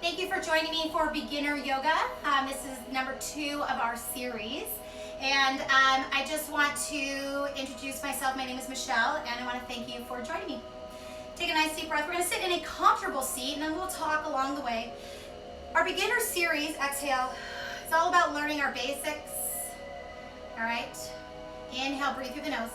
Thank you for joining me for beginner yoga. This is number 2 of our series. And I just want to introduce myself. My name is Michelle, and I want to thank you for joining me. Take a nice deep breath. We're going to sit in a comfortable seat, and then we'll talk along the way. Our beginner series, exhale, it's all about learning our basics. All right. Inhale, breathe through the nose.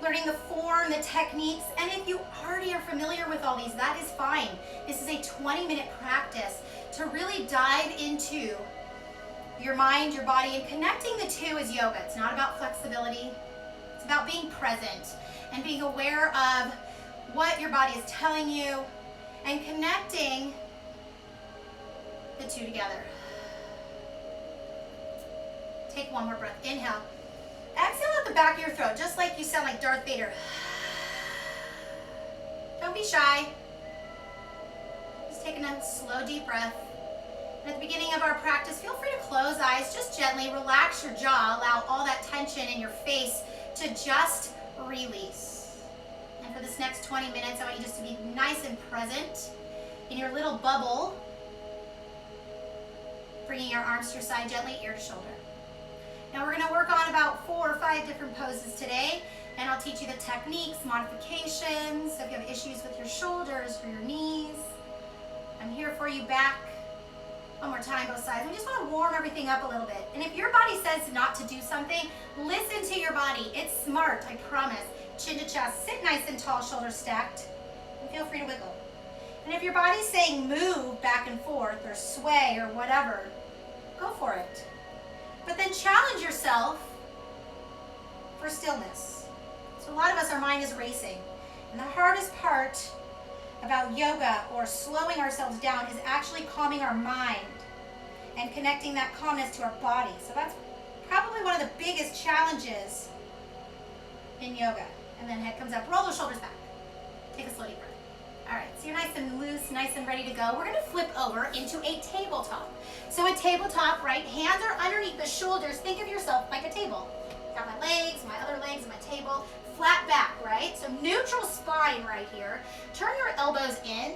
Learning the form, the techniques, and if you already are familiar with all these, that is fine. This is a 20-minute practice to really dive into your mind, your body, and connecting the two is yoga. It's not about flexibility. It's about being present and being aware of what your body is telling you and connecting the two together. Take one more breath. Inhale. Exhale at the back of your throat, just like you sound like Darth Vader. Don't be shy. Just take a nice, slow, deep breath. And at the beginning of our practice, feel free to close eyes, just gently relax your jaw, allow all that tension in your face to just release. And for this next 20 minutes, I want you just to be nice and present in your little bubble, bringing your arms to your side gently, ear to shoulder. Now we're going to work on about 4 or 5 different poses today, and I'll teach you the techniques, modifications. So if you have issues with your shoulders or your knees, I'm here for you. Back. One more time, both sides. We just want to warm everything up a little bit. And if your body says not to do something, listen to your body. It's smart, I promise. Chin to chest. Sit nice and tall, shoulders stacked. And feel free to wiggle. And if your body's saying move back and forth or sway or whatever, go for it. But then challenge yourself for stillness. So a lot of us, our mind is racing. And the hardest part about yoga or slowing ourselves down is actually calming our mind and connecting that calmness to our body. So that's probably one of the biggest challenges in yoga. And then head comes up, roll those shoulders back. Take a slow deep breath. All right, so you're nice and loose, nice and ready to go. We're gonna flip over into a tabletop. So a tabletop, right? Hands are underneath the shoulders. Think of yourself like a table. Got my legs, my other legs, my table. Flat back, right? So neutral spine right here. Turn your elbows in.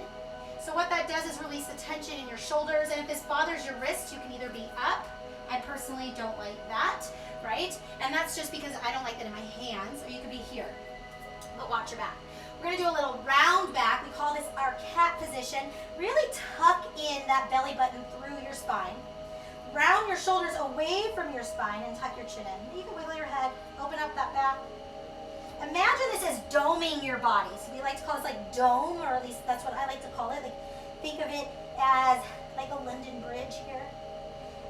So what that does is release the tension in your shoulders. And if this bothers your wrists, you can either be up. I personally don't like that, right? And that's just because I don't like that in my hands. Or you could be here, but watch your back. We're gonna do a little round back. We call this our cat position. Really tuck in that belly button through your spine. Round your shoulders away from your spine and tuck your chin in. You can wiggle your head, open up that back. Imagine this as doming your body. So we like to call this like dome, or at least that's what I like to call it. Like, think of it as like a London Bridge here.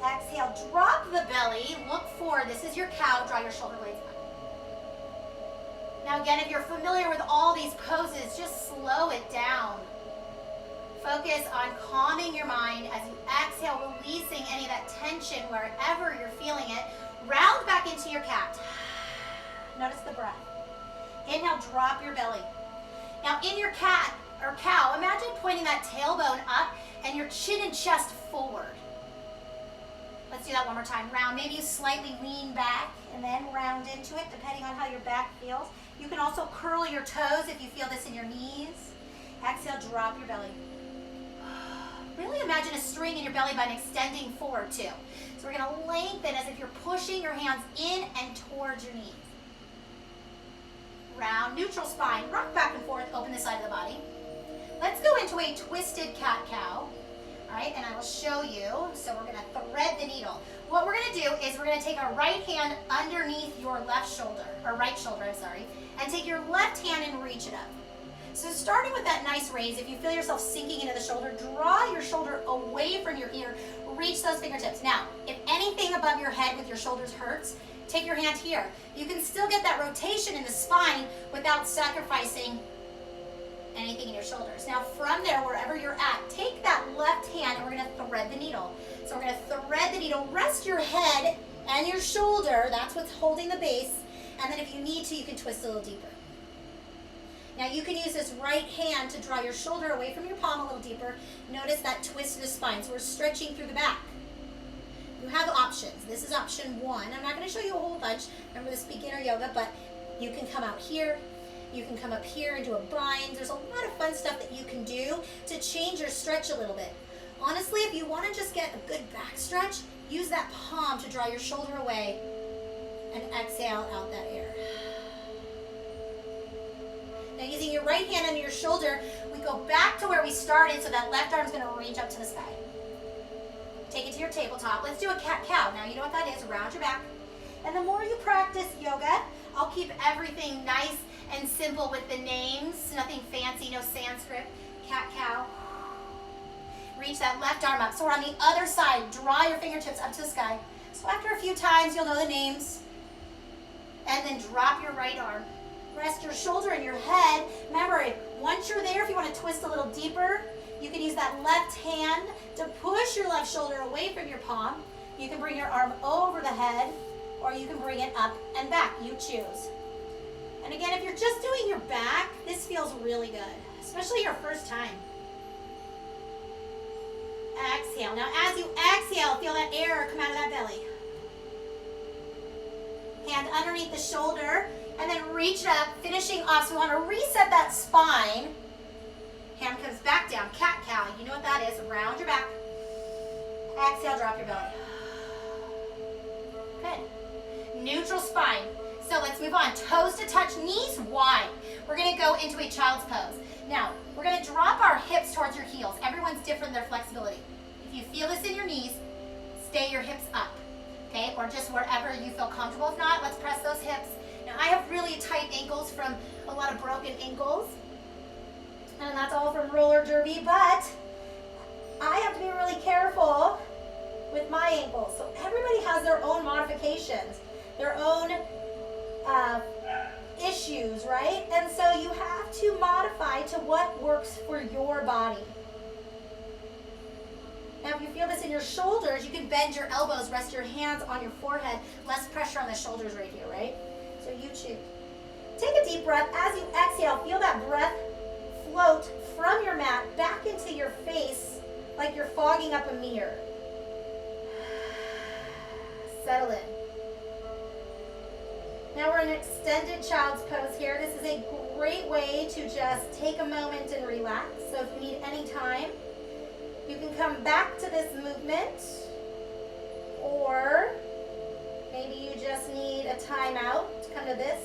Exhale, drop the belly, look forward. This is your cow, draw your shoulder blades back. Now again, if you're familiar with all these poses, just slow it down. Focus on calming your mind as you exhale, releasing any of that tension wherever you're feeling it. Round back into your cat. Notice the breath. Inhale, drop your belly. Now in your cat or cow, imagine pointing that tailbone up and your chin and chest forward. Let's do that one more time. Round, maybe you slightly lean back and then round into it, depending on how your back feels. You can also curl your toes if you feel this in your knees. Exhale, drop your belly. Really imagine a string in your belly button extending forward too. So we're gonna lengthen as if you're pushing your hands in and towards your knees. Round, neutral spine, rock back and forth, open the side of the body. Let's go into a twisted cat-cow. All right, and I will show you. So we're gonna thread the needle. What we're gonna do is we're gonna take our right hand underneath your left shoulder, or right shoulder, I'm sorry, and take your left hand and reach it up. So starting with that nice raise, if you feel yourself sinking into the shoulder, draw your shoulder away from your ear, reach those fingertips. Now, if anything above your head with your shoulders hurts, take your hand here. You can still get that rotation in the spine without sacrificing anything in your shoulders. Now from there, wherever you're at, take that left hand and we're gonna thread the needle. So we're gonna thread the needle, rest your head and your shoulder, that's what's holding the base, and then if you need to, you can twist a little deeper. Now you can use this right hand to draw your shoulder away from your palm a little deeper. Notice that twist of the spine, so we're stretching through the back. You have options. This is option 1. I'm not gonna show you a whole bunch. Remember, this beginner yoga, but you can come out here, You can come up here and do a bind. There's a lot of fun stuff that you can do to change your stretch a little bit. Honestly, if you want to just get a good back stretch, use that palm to draw your shoulder away and exhale out that air. Now using your right hand under your shoulder, we go back to where we started, so that left arm's gonna reach up to the sky. Take it to your tabletop. Let's do a cat-cow. Now you know what that is, around your back. And the more you practice yoga, I'll keep everything nice and simple with the names, nothing fancy, no Sanskrit. Cat-cow. Reach that left arm up. So we're on the other side. Draw your fingertips up to the sky. So after a few times, you'll know the names. And then drop your right arm. Rest your shoulder and your head. Remember, once you're there, if you want to twist a little deeper, you can use that left hand to push your left shoulder away from your palm. You can bring your arm over the head, or you can bring it up and back. You choose. And again, if you're just doing your back, this feels really good, especially your first time. Exhale. Now as you exhale, feel that air come out of that belly. Hand underneath the shoulder, and then reach up, finishing off. So we want to reset that spine. Hand comes back down, cat-cow. You know what that is, around your back. Exhale, drop your belly. Good. Neutral spine. So let's move on. Toes to touch, knees wide. We're going to go into a child's pose. Now, we're going to drop our hips towards your heels. Everyone's different in their flexibility. If you feel this in your knees, stay your hips up, okay? Or just wherever you feel comfortable. If not, let's press those hips. Now, I have really tight ankles from a lot of broken ankles, and that's all from roller derby, but I have to be really careful with my ankles. So everybody has their own modifications, their own issues, right? And so you have to modify to what works for your body. Now, if you feel this in your shoulders, you can bend your elbows, rest your hands on your forehead, less pressure on the shoulders right here, right? So you choose. Take a deep breath. As you exhale, feel that breath float from your mat back into your face like you're fogging up a mirror. Settle in. Now we're in an extended child's pose here. This is a great way to just take a moment and relax. So if you need any time, you can come back to this movement, or maybe you just need a timeout to come to this.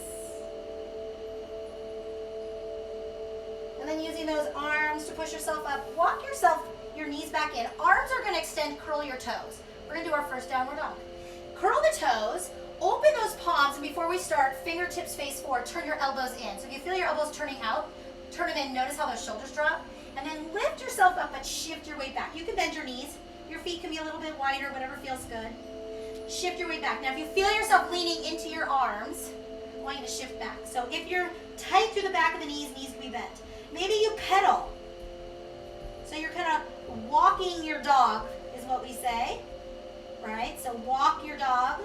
And then using those arms to push yourself up, walk your knees back in. Arms are going to extend, curl your toes. We're going to do our first downward dog. Curl the toes, open those palms, and before we start, fingertips face forward, turn your elbows in. So if you feel your elbows turning out, turn them in, notice how those shoulders drop. And then lift yourself up, but shift your weight back. You can bend your knees. Your feet can be a little bit wider, whatever feels good. Shift your weight back. Now, if you feel yourself leaning into your arms, I want you to shift back. So if you're tight through the back of the knees can be bent. Maybe you pedal. So you're kind of walking your dog, is what we say, right? So walk your dog.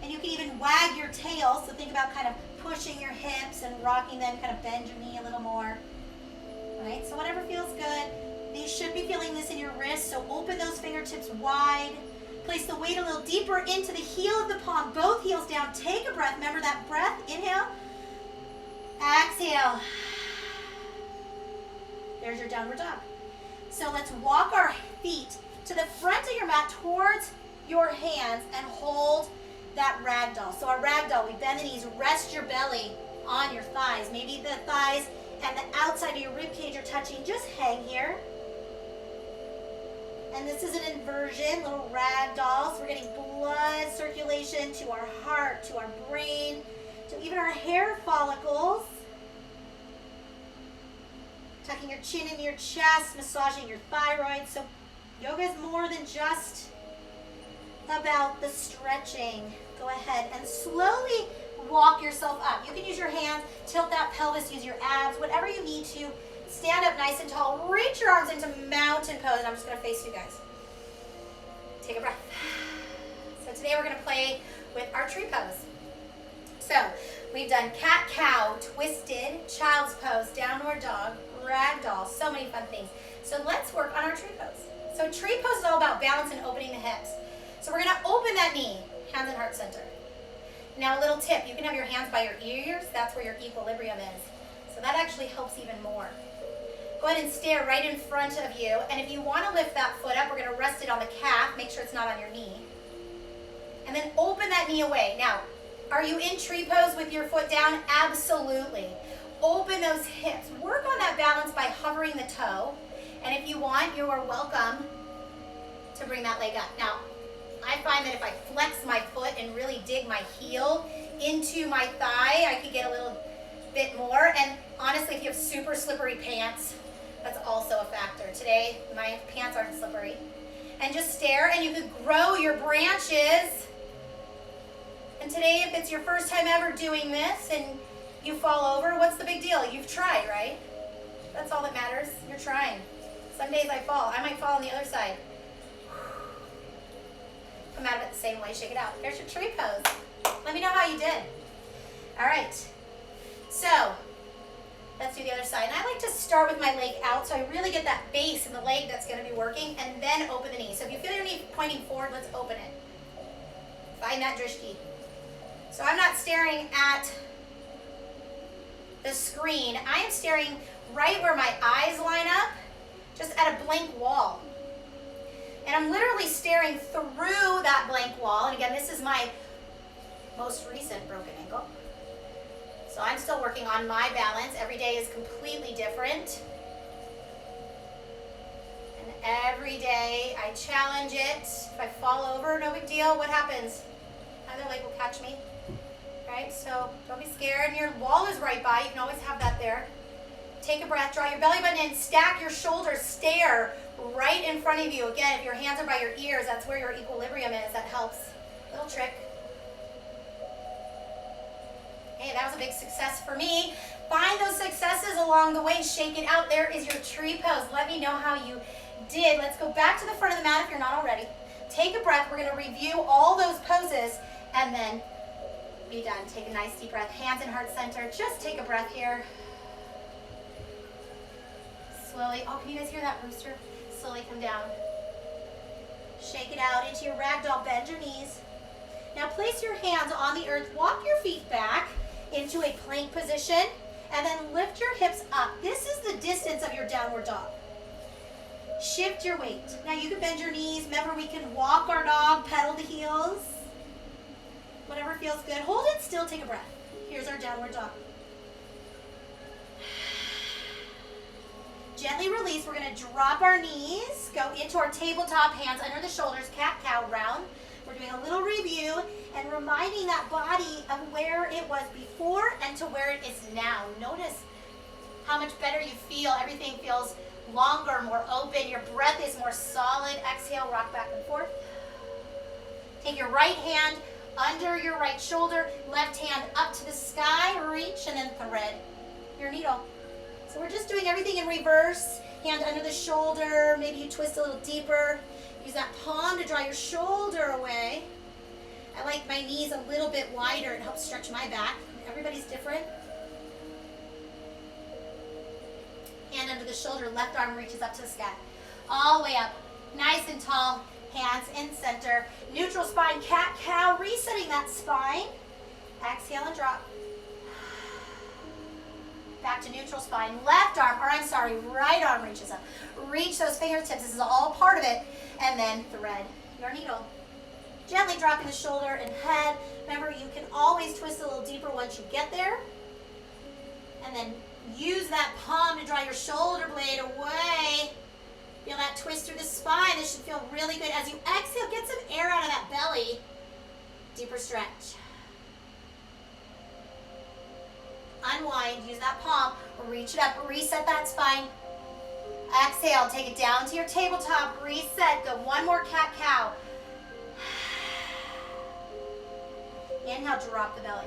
And you can even wag your tail. So think about kind of pushing your hips and rocking them, kind of bend your knee a little more. Right? So whatever feels good. You should be feeling this in your wrists, so open those fingertips wide. Place the weight a little deeper into the heel of the palm, both heels down. Take a breath. Remember that breath. Inhale. Exhale. There's your downward dog. So let's walk our feet to the front of your mat towards your hands and hold that ragdoll. So our ragdoll, we bend the knees, rest your belly on your thighs. Maybe the thighs and the outside of your rib cage are touching. Just hang here. And this is an inversion, little ragdoll. So we're getting blood circulation to our heart, to our brain, to even our hair follicles. Tucking your chin into your chest, massaging your thyroid. So yoga is more than just about the stretching. Go ahead and slowly walk yourself up. You can use your hands, tilt that pelvis, use your abs, whatever you need to. Stand up nice and tall. Reach your arms into mountain pose. And I'm just going to face you guys. Take a breath. So today we're going to play with our tree pose. So we've done cat, cow, twisted, child's pose, downward dog, ragdoll. So many fun things. So let's work on our tree pose. So tree pose is all about balance and opening the hips. So we're going to open that knee, hands in heart center. Now a little tip, you can have your hands by your ears. That's where your equilibrium is. So that actually helps even more. Go ahead and stare right in front of you. And if you want to lift that foot up, we're going to rest it on the calf. Make sure it's not on your knee. And then open that knee away. Now, are you in tree pose with your foot down? Absolutely. Open those hips. Work on that balance by hovering the toe. And if you want, you are welcome to bring that leg up. Now, I find that if I flex my foot and really dig my heel into my thigh, I could get a little bit more. And honestly, if you have super slippery pants, that's also a factor. Today, my pants aren't slippery. And just stare, and you could grow your branches. And today, if it's your first time ever doing this and you fall over, what's the big deal? You've tried, right? That's all that matters. You're trying. Some days I fall. I might fall on the other side. Come out of it the same way. Shake it out. There's your tree pose. Let me know how you did. All right. So let's do the other side. And I like to start with my leg out so I really get that base in the leg that's going to be working, and then open the knee. So if you feel your knee pointing forward, let's open it. Find that drishti. So I'm not staring at the screen. I am staring right where my eyes line up, just at a blank wall. And I'm literally staring through that blank wall. And again, this is my most recent broken ankle. So I'm still working on my balance. Every day is completely different. And every day I challenge it. If I fall over, no big deal. What happens? Either leg will catch me. Right? So don't be scared. And your wall is right by. You can always have that there. Take a breath. Draw your belly button in. Stack your shoulders. Stare right in front of you. Again, if your hands are by your ears, that's where your equilibrium is. That helps. Little trick. Hey, that was a big success for me. Find those successes along the way. Shake it out. There is your tree pose. Let me know how you did. Let's go back to the front of the mat if you're not already. Take a breath. We're going to review all those poses and then be done. Take a nice deep breath. Hands in heart center. Just take a breath here. Slowly. Oh, can you guys hear that, Brewster? Slowly come down. Shake it out into your ragdoll. Bend your knees. Now place your hands on the earth. Walk your feet back into a plank position and then lift your hips up. This is the distance of your downward dog. Shift your weight. Now you can bend your knees. Remember, we can walk our dog, pedal the heels. Whatever feels good. Hold it still. Take a breath. Here's our downward dog. Gently release. We're going to drop our knees, go into our tabletop, hands under the shoulders, cat-cow, round. We're doing a little review and reminding that body of where it was before and to where it is now. Notice how much better you feel. Everything feels longer, more open. Your breath is more solid. Exhale, rock back and forth. Take your right hand under your right shoulder, left hand up to the sky, reach, and then thread your needle. So we're just doing everything in reverse. Hand under the shoulder, maybe you twist a little deeper. Use that palm to draw your shoulder away. I like my knees a little bit wider. It helps stretch my back. Everybody's different. Hand under the shoulder, left arm reaches up to the sky. All the way up, nice and tall, hands in center. Neutral spine, cat-cow, resetting that spine. Exhale and drop. Back to neutral spine. Left arm, or I'm sorry, right arm reaches up. Reach those fingertips. This is all part of it. And then thread your needle. Gently dropping the shoulder and head. Remember, you can always twist a little deeper once you get there. And then use that palm to draw your shoulder blade away. Feel that twist through the spine. This should feel really good. As you exhale, get some air out of that belly. Deeper stretch. Unwind, use that palm, reach it up, reset that spine. Exhale, take it down to your tabletop, reset, go one more cat-cow. Inhale, drop the belly.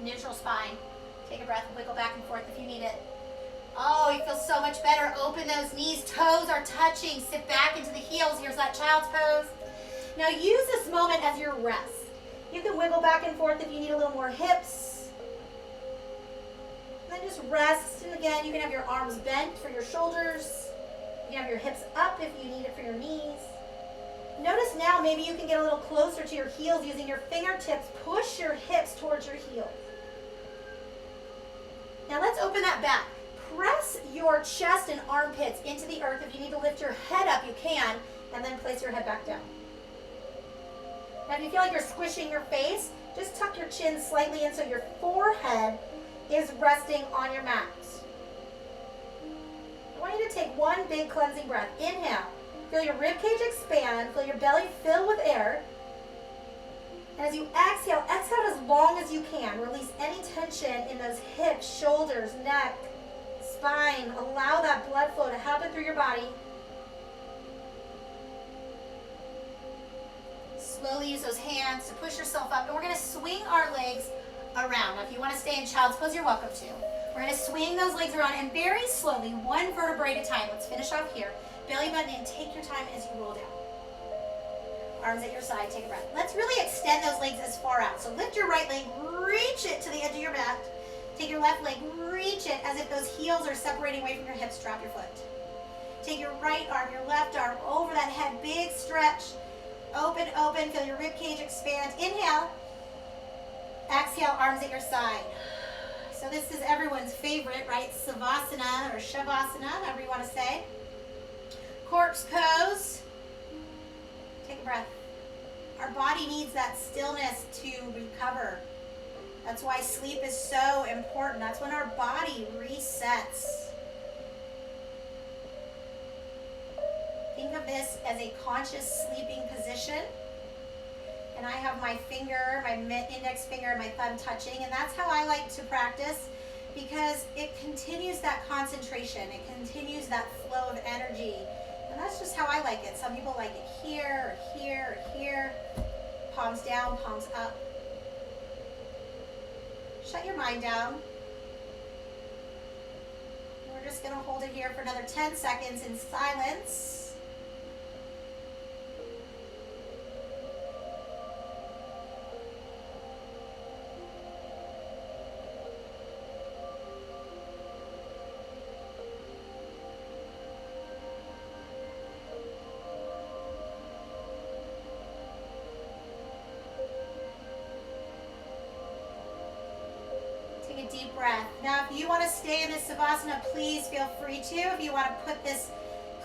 Neutral spine. Take a breath, wiggle back and forth if you need it. Oh, you feel so much better. Open those knees, toes are touching. Sit back into the heels. Here's that child's pose. Now use this moment as your rest. You can wiggle back and forth if you need a little more hips. And then just rest. And again, you can have your arms bent for your shoulders. You can have your hips up if you need it for your knees. Notice now maybe you can get a little closer to your heels using your fingertips. Push your hips towards your heels. Now let's open that back. press your chest and armpits into the earth. If you need to lift your head up, you can, and then place your head back down. Now, if you feel like you're squishing your face, just tuck your chin slightly in so your forehead is resting on your mat. I want you to take one big cleansing breath. Inhale. Feel your rib cage expand. Feel your belly fill with air. And as you exhale, exhale as long as you can. Release any tension in those hips, shoulders, neck, spine. Allow that blood flow to happen through your body. Slowly use those hands to push yourself up. And we're going to swing our legs around. Now, if you want to stay in child's pose, you're welcome to. We're going to swing those legs around and very slowly, one vertebrae at a time. Let's finish off here. Belly button in. Take your time as you roll down. Arms at your side. Take a breath. Let's really extend those legs as far out. So lift your right leg. Reach it to the edge of your mat. Take your left leg. Reach it as if those heels are separating away from your hips. Drop your foot. Take your right arm, your left arm over that head. Big stretch. Open, open. Feel your rib cage expand. Inhale. Exhale, arms at your side. So this is everyone's favorite, right? Savasana or Shavasana, however you want to say. Corpse pose. Take a breath. Our body needs that stillness to recover. That's why sleep is so important. That's when our body resets. Think of this as a conscious sleeping position. And I have my finger, my index finger and my thumb touching, and that's how I like to practice because it continues that concentration. It continues that flow of energy. And that's just how I like it. Some people like it here or here or here. Palms down, palms up. Shut your mind down. We're just going to hold it here for another 10 seconds in silence. Take a deep breath. Now, if you want to stay in this Savasana, please feel free to. If you want to put this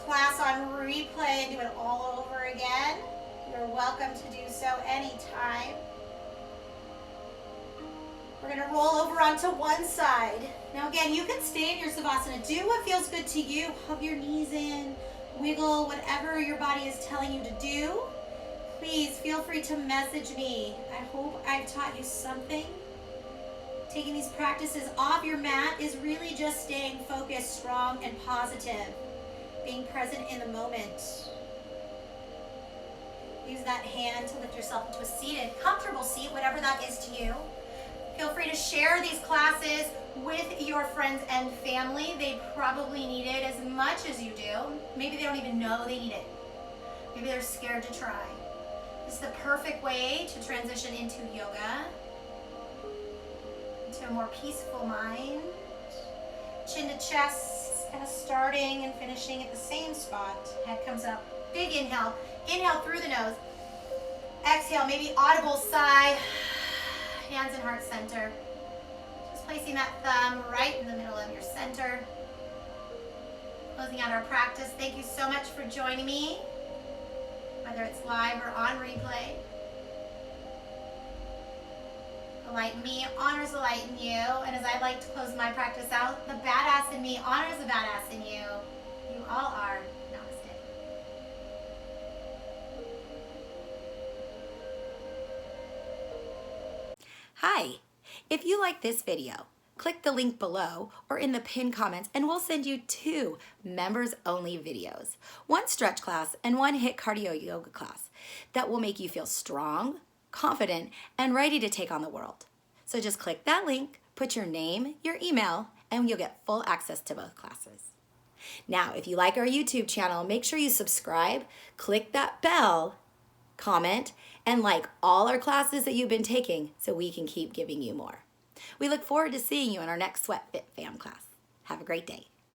class on replay and do it all over again, you're welcome to do so anytime. We're going to roll over onto one side. Now, again, you can stay in your Savasana. Do what feels good to you. Hug your knees in, wiggle, whatever your body is telling you to do. Please feel free to message me. I hope I've taught you something. Taking these practices off your mat is really just staying focused, strong, and positive. Being present in the moment. Use that hand to lift yourself into a seated, comfortable seat, whatever that is to you. Feel free to share these classes with your friends and family. They probably need it as much as you do. Maybe they don't even know they need it. Maybe they're scared to try. This is the perfect way to transition into yoga. To a more peaceful mind. Chin to chest, kind of starting and finishing at the same spot. Head comes up. Big inhale. Inhale through the nose. Exhale, maybe audible sigh. Hands in heart center. Just placing that thumb right in the middle of your center. Closing out our practice. Thank you so much for joining me, whether it's live or on replay. The light in me honors the light in you. And as I like to close my practice out, the badass in me honors the badass in you. You all are. Namaste. Hi. If you like this video, click the link below or in the pinned comments and we'll send you 2 members-only videos. One stretch class and one HIIT cardio yoga class that will make you feel strong, confident, and ready to take on the world. So just click that link, put your name, your email, and you'll get full access to both classes. Now, if you like our YouTube channel, make sure you subscribe, click that bell, comment, and like all our classes that you've been taking so we can keep giving you more. We look forward to seeing you in our next Sweat Fit Fam class. Have a great day.